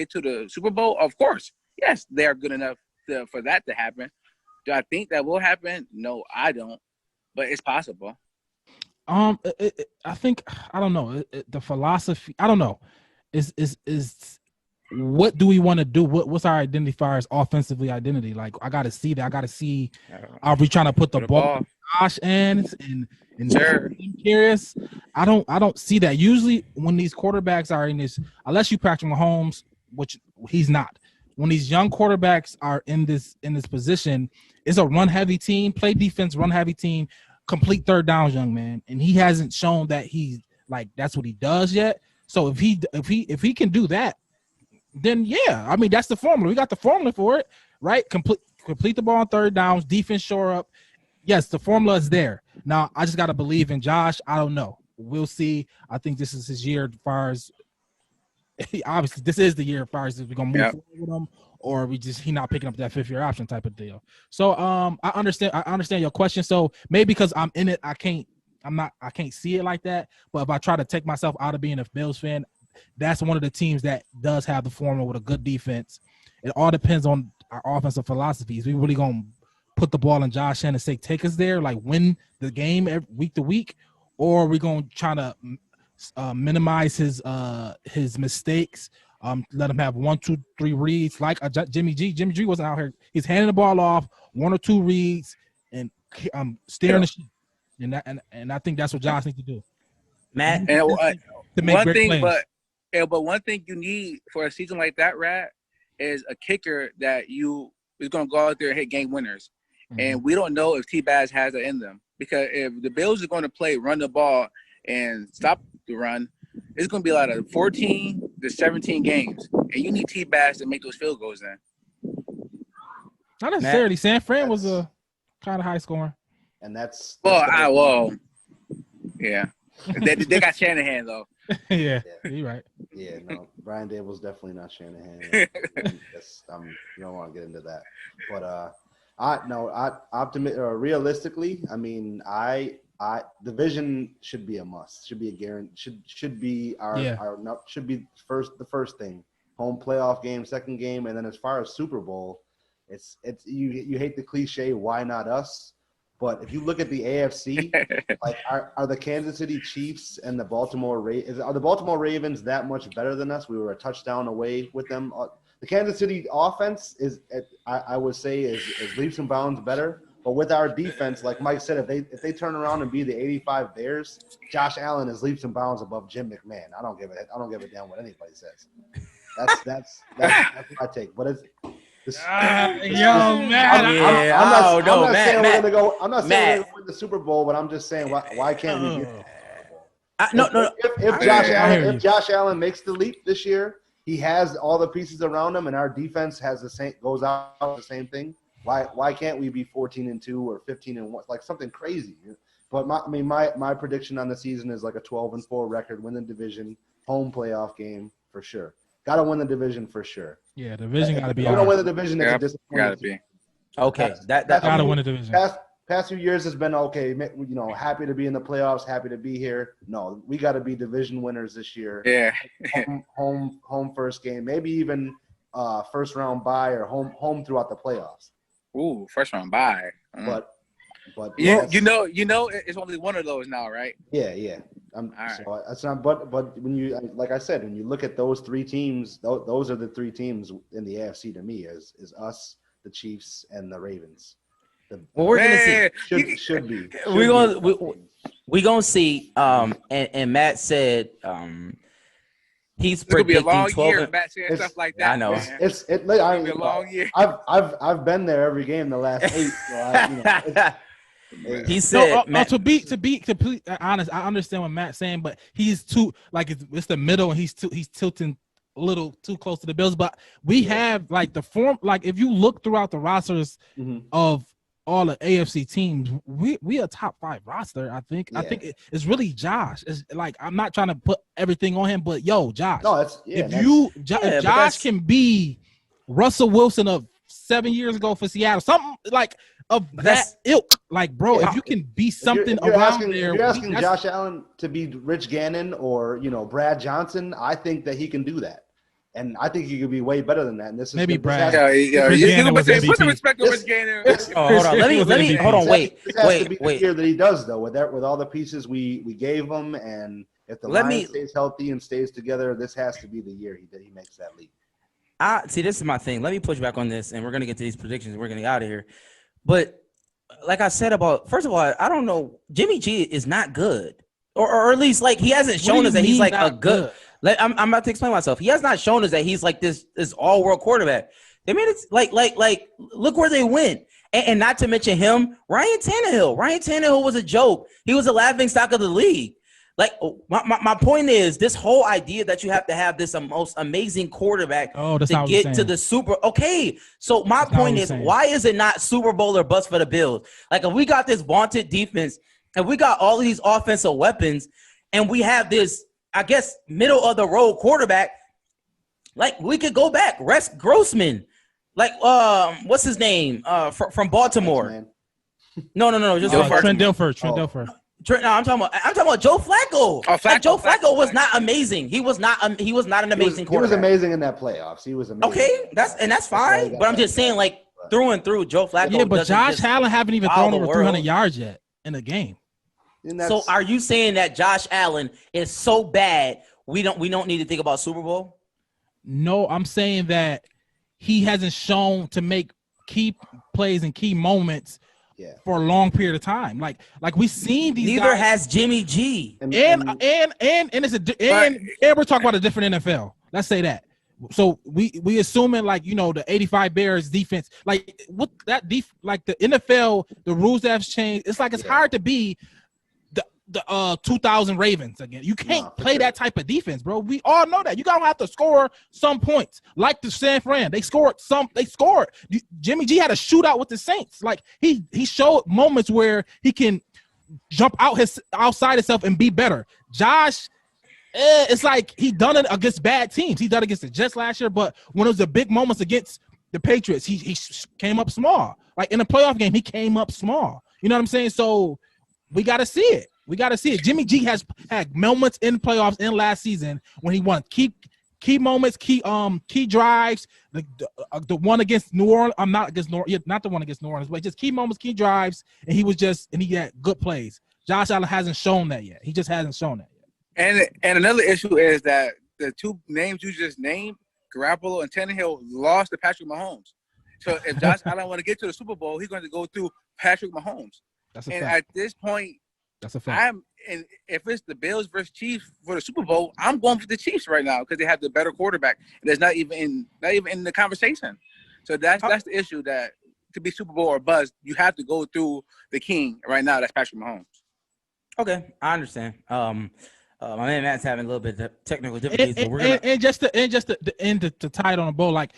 to the Super Bowl? Of course. Yes, they are good enough for that to happen. Do I think that will happen? No, I don't. But it's possible.
I think I don't know the philosophy. I don't know. Is what do we want to do? What's our identifiers offensively? Identity. Like I got to see that. I got to see. Are we trying to put the ball in Josh ends and
sure.
I'm curious. I don't see that. Usually when these quarterbacks are in this, unless you Patrick Mahomes, which he's not. When these young quarterbacks are in this position, it's a run heavy team, play defense, run heavy team. complete third downs, young man, and he hasn't shown that he's like that's what he does yet. So if he can do that, then yeah, I mean that's the formula. We got the formula for it, right? Complete the ball on third downs, defense shore up. Yes, the formula is there. Now I just got to believe in Josh. I don't know. We'll see. I think this is his year as far as obviously this is the year as far as we're gonna move forward with him, or he not picking up that 5th-year option type of deal. So I understand your question. So maybe because I'm in it, I can't see it like that. But if I try to take myself out of being a Bills fan, that's one of the teams that does have the formula with a good defense. It all depends on our offensive philosophies. We really gonna put the ball in Josh Allen and say take us there, like win the game week to week, or we gonna try to minimize his mistakes. Let him have 1, 2, 3 reads like Jimmy G. Jimmy G wasn't out here. He's handing the ball off, 1 or 2 reads, and steering the ship. And I think that's what Josh needs to do.
Matt,
to make
one thing,
plays.
but one thing you need for a season like that, Rat, is a kicker that is going to go out there and hit game winners. Mm-hmm. And we don't know if T-Baz has it in them, because if the Bills are going to run the ball and stop the run, it's going to be a lot of 14 to 17 games, and you need T-Baz to make those field goals then.
Not necessarily. San Fran was a kind of high scoring.
And that's
yeah. they got Shanahan though.
Yeah, you're right.
Yeah, no, Brian Dable's definitely not Shanahan. You don't want to get into that, but realistically, I mean, division should be a must. Should be a guarantee. Should be the first thing. Home playoff game, second game, and then as far as Super Bowl, it's you hate the cliche, why not us? But if you look at the AFC, like are the Kansas City Chiefs and the Baltimore Ravens that much better than us? We were a touchdown away with them. The Kansas City offense I would say is leaps and bounds better. But with our defense, like Mike said, if they turn around and be the 85 Bears, Josh Allen is leaps and bounds above Jim McMahon. I don't give a damn what anybody says. That's my take. But it's.
I'm
not saying we're gonna win the Super Bowl, but I'm just saying why can't we get If Josh Allen makes the leap this year, he has all the pieces around him, and our defense has goes out the same thing. Why can't we be 14-2 or 15-1, like something crazy? But my prediction on the season is like a 12-4 record, win the division, home playoff game for sure. Got to win the division for sure.
Yeah, division got to be.
If we don't win the division, it's a disappointment.
Got to be.
Okay, that
got to win the division.
Past few years has been okay. Happy to be in the playoffs, happy to be here. No, we got to be division winners this year.
Yeah.
home first game, maybe even first round bye or home throughout the playoffs.
Ooh, first round bye.
But
yes. you know, it's only one of those now, right?
Yeah. So that's not. But when you, like I said, when you look at those 3 teams, those are the 3 teams in the AFC to me is us, the Chiefs, and the Ravens.
We're gonna see.
Should be.
We're gonna see. And Matt said he's predicting 12.
Year, Matt saying stuff like that.
I know.
It's a
long year.
I've been there every game the last 8. So
he said
to be completely honest, I understand what Matt's saying, but he's too it's the middle, and he's tilting a little too close to the Bills. But we have like the form, like if you look throughout the rosters of all the AFC teams, we a top 5 roster. I think it's really Josh. It's like I'm not trying to put everything on him, but Josh.
No,
if Josh can be Russell Wilson of 7 years ago for Seattle, something like of that ilk, like bro, if you can be something around there.
You're asking Josh Allen to be Rich Gannon or Brad Johnson. I think that he can do that, and I think he could be way better than that. And this is
maybe Brad.
Put some respect on Rich Gannon.
Hold on, let me hold on. Wait.
The year that he does though, with all the pieces we gave him, and if the line stays healthy and stays together, this has to be the year that he makes that leap.
See, this is my thing. Let me push back on this, and we're gonna get to these predictions. We're gonna get out of here. But like I said first of all, I don't know. Jimmy G is not good, or at least like he hasn't shown us that he's like a good. I'm about to explain myself. He has not shown us that he's like this all world quarterback. I mean, it's like look where they went. And not to mention him, Ryan Tannehill. Ryan Tannehill was a joke. He was a laughing stock of the league. Like, my point is, this whole idea that you have to have this most amazing quarterback to get to the Super. Okay, so my point is, why is it not Super Bowl or bust for the Bills? Like, if we got this vaunted defense, and we got all of these offensive weapons, and we have this, I guess, middle of the road quarterback, like, we could go back. Rex Grossman. Like, what's his name? From Baltimore. No. Just
Trent Dilfer.
No, I'm talking about Joe Flacco. Joe Flacco was not amazing. He was not an amazing quarterback.
He was amazing in that playoffs. He was amazing.
Okay, that's fine. But I'm just saying, like, through and through, Joe Flacco.
Yeah, but Josh Allen haven't even thrown over 300 yards yet in a game.
So are you saying that Josh Allen is so bad we don't need to think about Super Bowl?
No, I'm saying that he hasn't shown to make key plays and key moments for a long period of time. Like we've seen these
Neither
guys,
has Jimmy G.
And we're talking about a different NFL. Let's say that. So we assuming, like, you know, the 85 Bears defense, like what that like the NFL, the rules that have changed. It's like it's hard to be the 2000 Ravens again. You can't play that type of defense, bro. We all know that. You gotta have to score some points. Like the San Fran, they scored. Jimmy G had a shootout with the Saints. Like he showed moments where he can jump outside himself and be better. Josh, it's like he done it against bad teams. He done it against the Jets last year, but when it was the big moments against the Patriots, he came up small. Like in a playoff game, he came up small. You know what I'm saying? So we got to see it. Jimmy G has had moments in playoffs in last season when he won key moments, key drives. The one against New Orleans. I'm not against not the one against New Orleans, but just key moments, key drives, and he had good plays. Josh Allen hasn't shown that yet. He just hasn't shown that yet.
And another issue is that the two names you just named, Garoppolo and Tannehill, lost to Patrick Mahomes. So if Josh Allen want to get to the Super Bowl, he's going to go through Patrick Mahomes.
That's a
fact.
At
this point,
that's a fact.
And if it's the Bills versus Chiefs for the Super Bowl, I'm going for the Chiefs right now because they have the better quarterback. That's not even in the conversation. So that's the issue, that to be Super Bowl or bust, you have to go through the king right now. That's Patrick Mahomes.
Okay, I understand. My man Matt's having a little bit of technical difficulties, but we're gonna
just to tie it on a bow, like,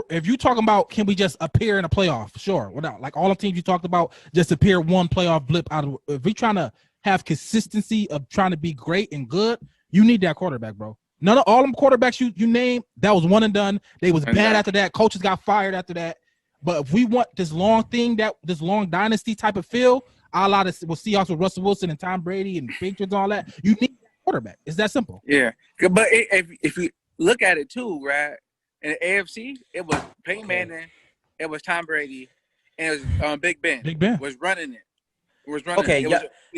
if you talking about can we just appear in a playoff, sure. Without, like, all the teams you talked about just appear one playoff blip out of. If we trying to have consistency of trying to be great and good, you need that quarterback, bro. None of all them quarterbacks you named, that was one and done. They was bad after that. Coaches got fired after that. But if we want this long dynasty type of feel, a lot of Seahawks with Russell Wilson and Tom Brady and Patriots and all that, you need that quarterback. It's that simple.
Yeah, but if you look at it too, right? In the AFC, it was Peyton Manning, it was Tom Brady, and it was Big Ben.
Big Ben
was running it. It was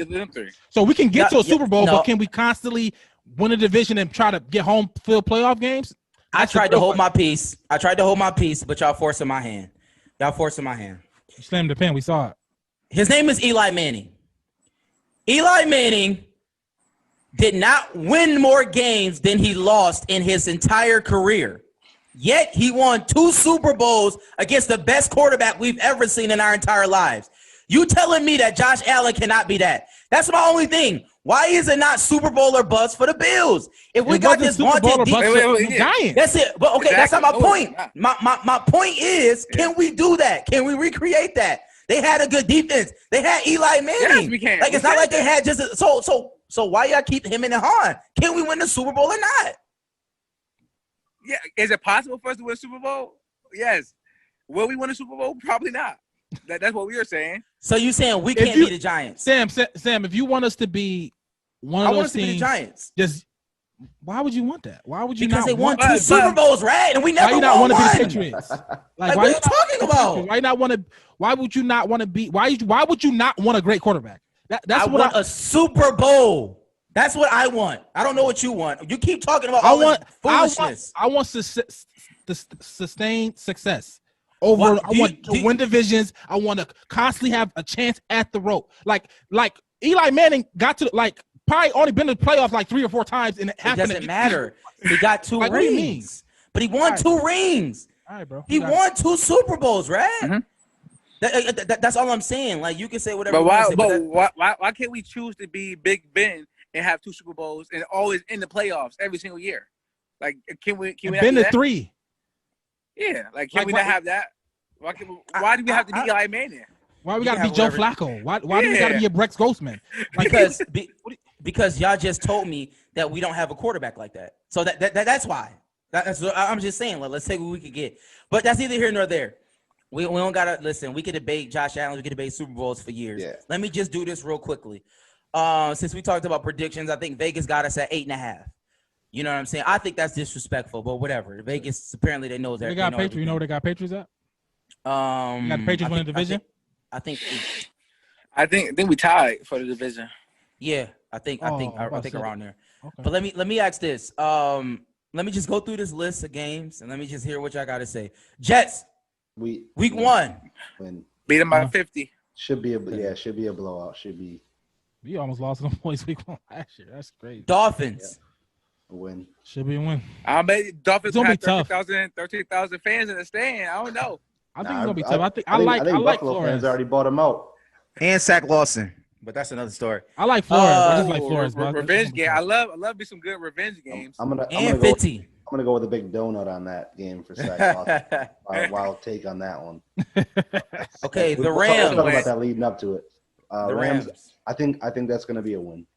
them three.
So we can get to a Super Bowl, but can we constantly win a division and try to get home field playoff games?
I tried to hold my peace, but y'all forcing my hand.
You slammed the pen. We saw it.
His name is Eli Manning. Eli Manning did not win more games than he lost in his entire career. Yet he won 2 Super Bowls against the best quarterback we've ever seen in our entire lives. You telling me that Josh Allen cannot be that? That's my only thing. Why is it not Super Bowl or bust for the Bills? If we got this vaunted
Giants.
That's it. But okay, that's not my point. My point is, can we do that? Can we recreate that? They had a good defense. They had Eli Manning.
Yes, we can.
Like, it's not like they had just so why y'all keep him in the Hahn? Can we win the Super Bowl or not?
Yeah, is it possible for us to win a Super Bowl? Yes. Will we win a Super Bowl? Probably not. That's what we are saying.
So you saying we can't be the Giants?
Sam, if you want us to be one of those teams,
be the Giants.
Just why would you want that? Why would you?
Because they won 2 Super Bowls, right? And we never won one.
Why you not want to be Patriots?
Like, what are you talking about?
Why not want to? Why would you not want to be? Why would you not want a great quarterback? That's what
a Super Bowl. That's what I want. I don't know what you want. You keep talking about all this foolishness.
I want sustained success. I want to win divisions. I want to constantly have a chance at the rope. Like Eli Manning got to probably only been to the playoffs like 3 or 4 times, and it
doesn't matter. He got 2 rings. What do you mean? But he won 2 rings.
All right, bro.
He won 2 Super Bowls, right?
Mm-hmm.
That's all I'm saying. Like you can say whatever.
But
you
why?
want to say,
Why can't we choose to be Big Ben and have 2 Super Bowls and always in the playoffs every single year? Like, can we? Can we
been
not do
to
that?
3.
Yeah. Like, can
Like,
we
what-
not have that? Why do we have to be Eli Manning?
Why we
You
gotta
can
be Joe
have
Flacco? Why do we gotta
Yeah.
be a Rex Grossman? Like,
because y'all just told me that we don't have a quarterback like that. So that's why. That's what I'm just saying. Like, let's take what we could get. But that's neither here nor there. We don't gotta listen. We could debate Josh Allen. We could debate Super Bowls for years.
Yeah.
Let me just do this real quickly. Since we talked about predictions, I think Vegas got us at 8.5. You know what I'm saying? I think that's disrespectful, but whatever. Vegas apparently they know that.
they got Patriots. You know where they got Patriots at? You got the Patriots winning the division.
I think
I think we tied for the division.
yeah. I think
Oh, I
around there.
Okay.
But let me ask this. Let me just go through this list of games and let me just hear what y'all got to say. Jets, week 1.
Win.
Beat them by 50.
Should be a blowout. Should be
You almost lost to the boys week 1 last year. That's crazy.
Dolphins.
a win.
Should be a win.
I bet Dolphins
It's gonna
have
be tough.
13,000 fans in the stand. I don't know.
I think it's gonna be tough. I think I like
Buffalo
Flores.
fans already bought him out.
And Zach Lawson. But that's another story.
I like Flores. I just like Flores. But
Revenge game. I love me some good revenge games.
I'm gonna
And
go.
50.
I'm gonna go with a big donut on that game for Zach. Wild take on that one.
Okay, the
We'll
Rams.
talk about that leading up to it.
The
Rams.
Rams.
I think that's gonna be a win.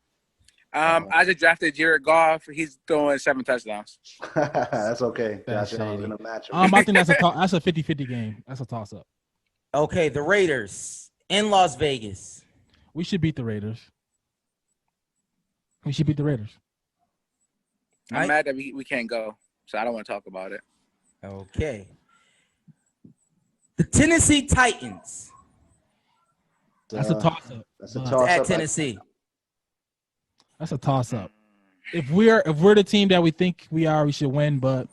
I just drafted Jared Goff. He's throwing 7 touchdowns.
That's okay.
That's
Josh Allen's
shady.
gonna match him.
I think that's a 50-50 game. That's a toss up.
Okay, the Raiders in Las Vegas.
We should beat the Raiders. We should beat the Raiders.
I'm mad that we can't go, so I don't want to talk about it.
Okay. The Tennessee Titans
That's a toss up.
That's a
At
toss
at
up.
Tennessee.
That's a toss up. If we're the team that we think we are, we should win. But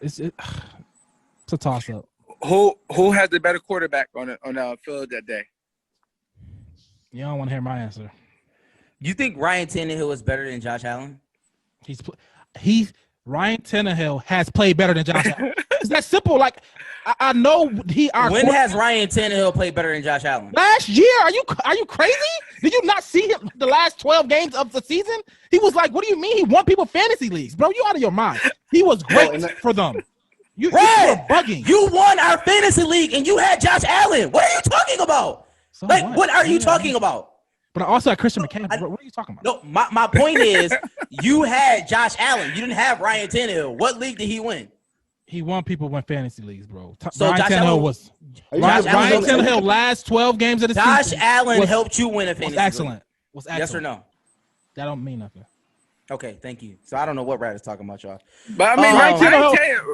it's a toss up.
Who has the better quarterback on the field that day?
You don't want to hear my answer.
You think Ryan Tannehill is better than Josh Allen?
Ryan Tannehill has played better than Josh Allen. It's that simple. Like I know
When has Ryan Tannehill played better than Josh Allen?
last year. Are you crazy? Did you not see him the last 12 games of the season? He was like, what do you mean? He won people fantasy leagues, bro. You out of your mind. He was great for them. You
Red,
are bugging.
You won our fantasy league and you had Josh Allen. What are you talking about?
So
Like, what are you talking about?
But I also had Christian McCaffrey. What are you talking about?
No, my point is you had Josh Allen. You didn't have Ryan Tannehill. What league did he win?
He won people win fantasy leagues, bro.
So
Ryan
Josh
Tannehill
Allen-
was
Josh
Ryan
Allen-
Tannehill last 12 games of the
Josh
season.
Allen
was-
helped you win a
was
fantasy
excellent.
league.
Was excellent.
Yes or no?
That don't mean nothing.
Okay, thank you. So I don't know what Brad is talking about, y'all.
But I mean,
Ryan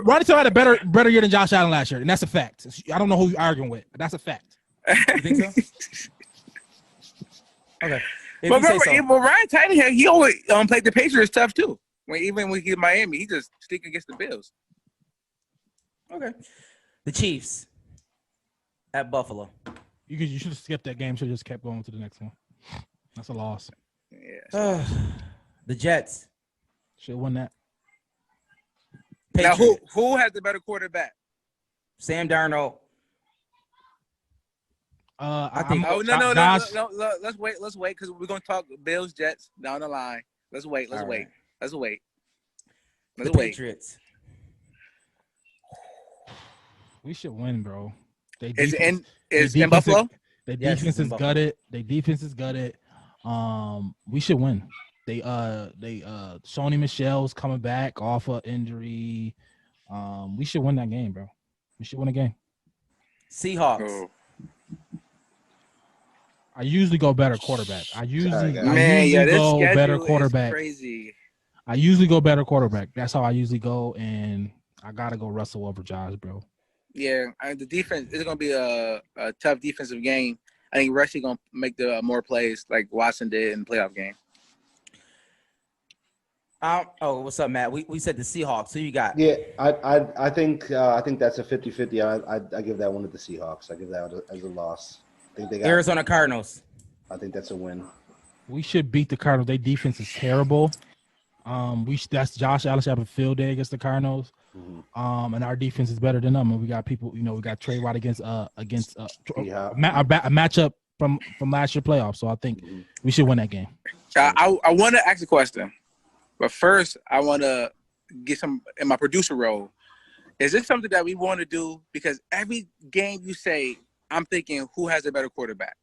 Ryan Tannehill had a better year than Josh Allen last year, and that's a fact. I don't know who you're arguing with, but that's a fact.
You think so? Okay. If
But
you say
remember,
so.
Ryan Tannehill, he always played the Patriots tough too. Even when he's in Miami, he just stick against the Bills.
Okay. The Chiefs at Buffalo.
You should have skipped that game. Should have just kept going to the next one. That's a loss.
Yeah.
The Jets.
Should have won that.
Now,
Patriots.
who has the better quarterback?
Sam Darnold.
I
think-
Oh no!
Josh,
Let's wait because we're gonna talk Bills Jets down the line. Let's wait.
All right.
Let's wait.
The
Let's wait.
Patriots.
we should win, bro. They
Is
defense-
is
they
in
defense-
Buffalo?
Their
Yes,
defense
it's in
is
Buffalo.
gutted. Their defense is gutted. We should win. They Sony Michel's coming back off of injury. We should win that game, bro. We should win a game.
Seahawks.
Oh.
I usually go better quarterback. I usually
Man,
This
go
schedule
better
is
quarterback.
crazy.
I usually go better quarterback. That's how I usually go, and I gotta go Russell over Josh, bro.
Yeah, the defense is gonna be a tough defensive game. I think Rushy gonna make the more plays like Watson did in the playoff game.
What's up, Matt? We said the Seahawks. Who you got?
Yeah, I think that's a 50-50. I give that one to the Seahawks. I give that as a loss. I think they got.
Arizona Cardinals.
I think that's a win.
We should beat the Cardinals. Their defense is terrible. That's Josh Allen should have a field day against the Cardinals. And our defense is better than them. And we got people, we got Trey Watt against a matchup from last year playoffs. So I think we should win that game.
I want to ask a question, but first I want to get some in my producer role. Is this something that we want to do? Because every game you say, I'm thinking, who has a better quarterback?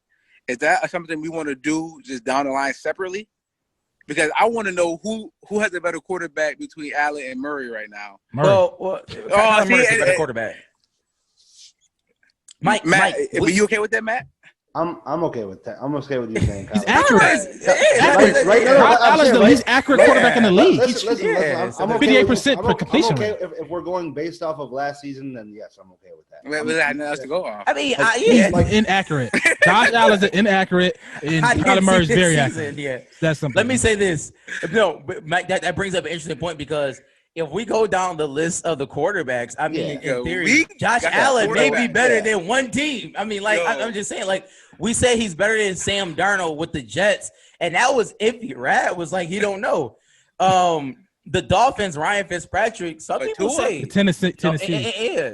Is that something we want to do just down the line separately? Because I want to know who has a better quarterback between Allen and Murray right now.
Murray.
Kyler Murray's a better quarterback.
Matt, are you okay with that, Matt?
I'm okay with that. I'm okay with you saying
He's
Kyler.
accurate.
Right now,
he's accurate quarterback in the league.
Listen, I'm okay
58% for completion
I'm okay
rate.
if we're going based off of last season, then yes, I'm okay with that.
We had nothing else to go off.
I mean,
He's inaccurate. Josh Allen's inaccurate, and Kyler Murray's very accurate.
Yeah.
That's something.
Let me say this. No, but Mike, that brings up an interesting point because if we go down the list of the quarterbacks, I mean, in theory, Josh Allen may be better than one team. I mean, I'm just saying, we say he's better than Sam Darnold with the Jets, and that was iffy. Rad was like, he don't know. The Dolphins, Ryan Fitzpatrick, some people say.
Tennessee.
Yeah.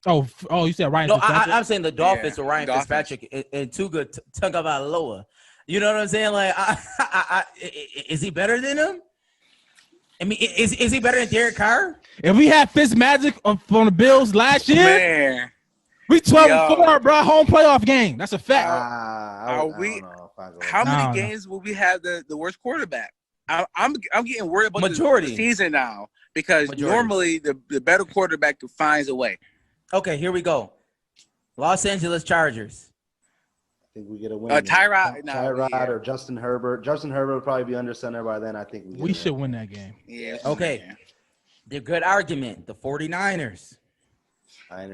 Oh, you said Ryan Fitzpatrick?
I'm saying the Dolphins or Ryan Fitzpatrick and Tua Tagovailoa. You know what I'm saying? Like, is he better than him? I mean, is he better than Derek Carr?
If we had Fitzmagic from the Bills last year,
Man.
we 12-4, bro. Home playoff game. That's a fact.
How many games will we have the worst quarterback? I'm getting worried about the season now because normally the better quarterback finds a way.
Okay, here we go. Los Angeles Chargers.
I think we get a win.
Tyrod
or Justin Herbert. Justin Herbert would probably be under center by then. I think
we should win that game.
Yeah.
Okay. The good argument. The 49ers.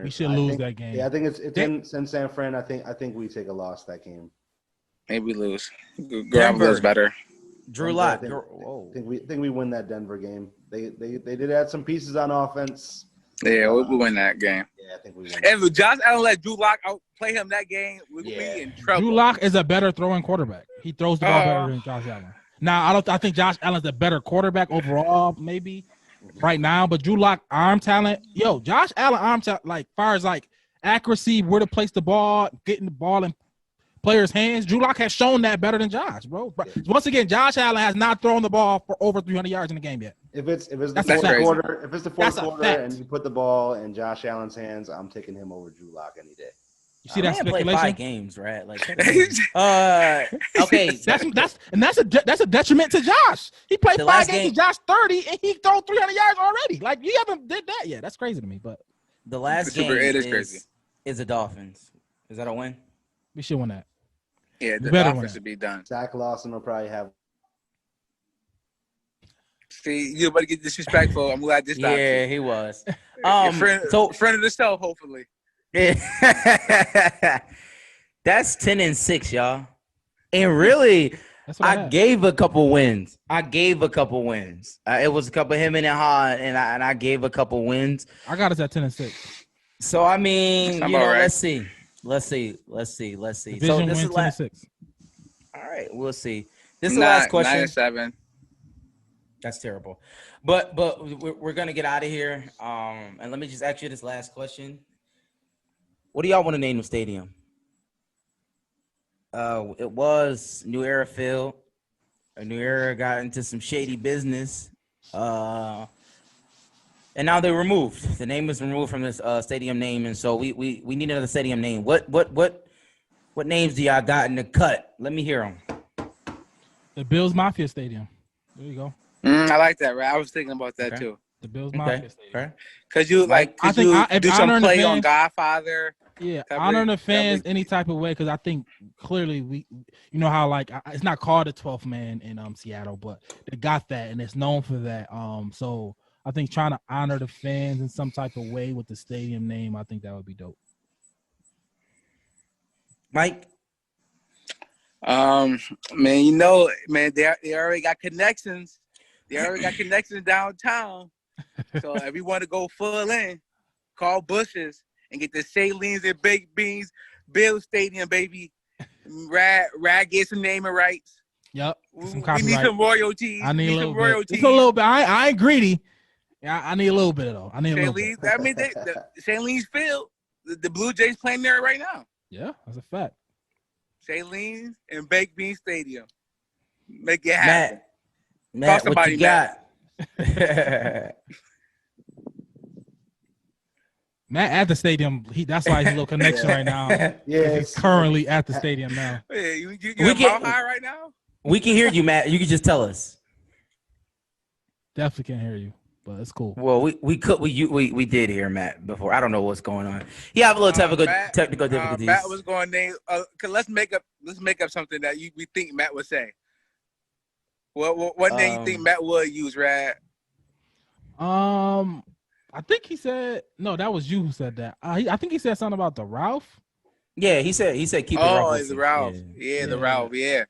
We should lose that game.
Yeah, I think it's in San Fran. I think we take a loss that game.
Maybe we lose. Garoppolo's better.
Drew Lock.
I think we win that Denver game. They did add some pieces on offense.
Yeah, we win that game.
Yeah, I think we win.
And if Josh Allen let Drew Lock outplay him that game, we'll be in trouble.
Drew Lock is a better throwing quarterback. He throws the ball better than Josh Allen. Now, I think Josh Allen's a better quarterback overall, maybe right now. But Drew Lock arm talent, Josh Allen arm talent, far as accuracy, where to place the ball, getting the ball in players' hands. Drew Lock has shown that better than Josh, bro. Once again, Josh Allen has not thrown the ball for over 300 yards in the game yet.
If it's the fourth quarter, and you put the ball in Josh Allen's hands, I'm taking him over Drew Lock any day.
You see that speculation?
Played 5 games, right? Okay.
That's a detriment to Josh. He played 5 games. Josh 30, and he throw 300 yards already. You haven't did that yet. That's crazy to me. But
the last game is the Dolphins. Is that a win?
We should win that.
Yeah, the Dolphins should be done.
Zach Lawson will probably have.
See, you're about to get disrespectful. I'm glad this time.
Yeah, he was.
Friend of the show, hopefully.
Yeah. That's 10-6, y'all. And really, I gave a couple wins. It was a couple him and Ha, and I gave a couple wins.
I got us at 10-6.
So I mean,
right.
let's see.
Division
So this is
10-6.
All right, we'll see. This is the last question.
9-7.
That's terrible. But we're gonna get out of here. And let me just ask you this last question. What do y'all want to name the stadium? It was New Era Field. A New Era got into some shady business. And now they're removed. The name is removed from this stadium name, and so we need another stadium name. What names do y'all got in the cut? Let me hear them.
The Bills Mafia Stadium. There you go.
I like that, right? I was thinking about that too.
The Bills Mafia Stadium.
Okay.
Because you do some play on Godfather.
Yeah, honoring the fans any type of way, because I think clearly we, how it's not called the 12th man in Seattle, but they got that and it's known for that. So I think trying to honor the fans in some type of way with the stadium name, I think that would be dope.
Mike?
Man, they already got connections. They already got connections downtown. So if you want to go full in, call Bush's and get the salines and baked beans, Bill Stadium, baby. Rad get some naming rights.
Yep.
We need some royalties.
I need
some royalties.
It's a little bit. I ain't greedy. Yeah, I need a little bit though. I need a little bit.
I mean, Shalene's Field, the Blue Jays playing there right now.
Yeah, that's a fact.
Shalene's and Baked Bean Stadium. Make it happen.
Matt,
Call
what you got?
Matt at the stadium. That's why he's a little connection right now.
Yeah,
He's currently at the stadium now.
Yeah, you
We
get high right now?
We can hear you, Matt. You can just tell us.
Definitely can't hear you, but it's cool.
Well, we did hear Matt before. I don't know what's going on. He have a little technical difficulties.
Matt was going to name. Let's make up something that we think Matt would say. What name you think Matt would use, Rad?
I think he said no. That was you who said that. I think he said something about the Ralph.
Yeah, he said keep it.
Oh, it's the Ralph. Yeah, the Ralph. Yeah,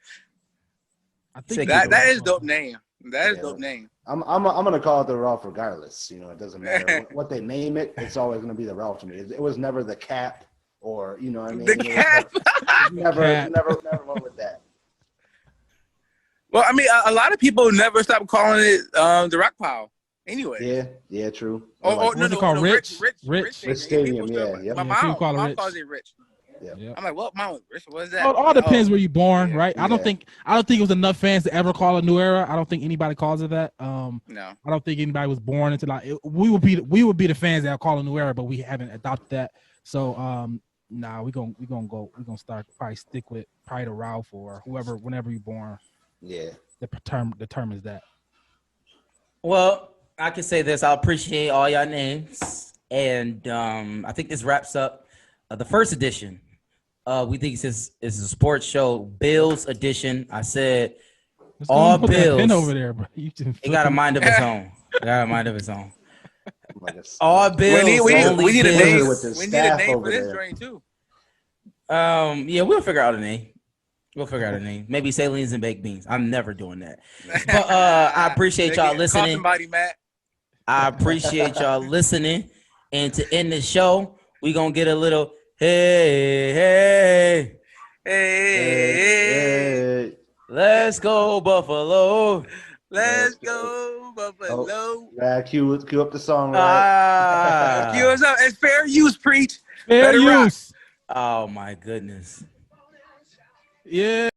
I think
that is dope name. That is dope name.
I'm gonna call it the Ralph regardless. You know, it doesn't matter what they name it. It's always gonna be the Ralph to me. It was never the Cap or you know what I mean.
The Cap.
Never went with that.
Well, I mean, a lot of people never stop calling it the Rock Pile. Anyway.
Yeah, true.
What's it called? Rich
Stadium. Yeah.
My mom calls it Rich.
Yeah.
I'm like, what, Mom? Rich? What is that?
All depends where you're born, right?
Yeah.
I don't think it was enough fans to ever call it New Era. I don't think anybody calls it that.
No.
I don't think anybody was born into like we would be the fans that call it New Era, but we haven't adopted that. So we're gonna start probably stick with probably the Ralph or whoever whenever you're born.
Yeah.
The term is that.
Well, I can say this. I appreciate all y'all names, and I think this wraps up the first edition. We think it's a sports show, Bills edition. I said all
put
Bills.
that pin over there, bro.
He got a mind of his own.
Like
All Bills.
We need a name.
With the
We need a
staff
name
over
for this
there.
joint too.
Yeah, we'll figure out a name. Maybe Salines and Baked Beans. I'm never doing that. But I appreciate y'all listening.
Call somebody, Matt.
I appreciate y'all listening. And to end the show, we gonna get a little hey. Let's go Buffalo.
Let's go Buffalo.
Yeah, cue up the song, right?
Cue us up. It's fair use, preach.
Fair
Let it rock.
use.
Oh my goodness.
Yeah.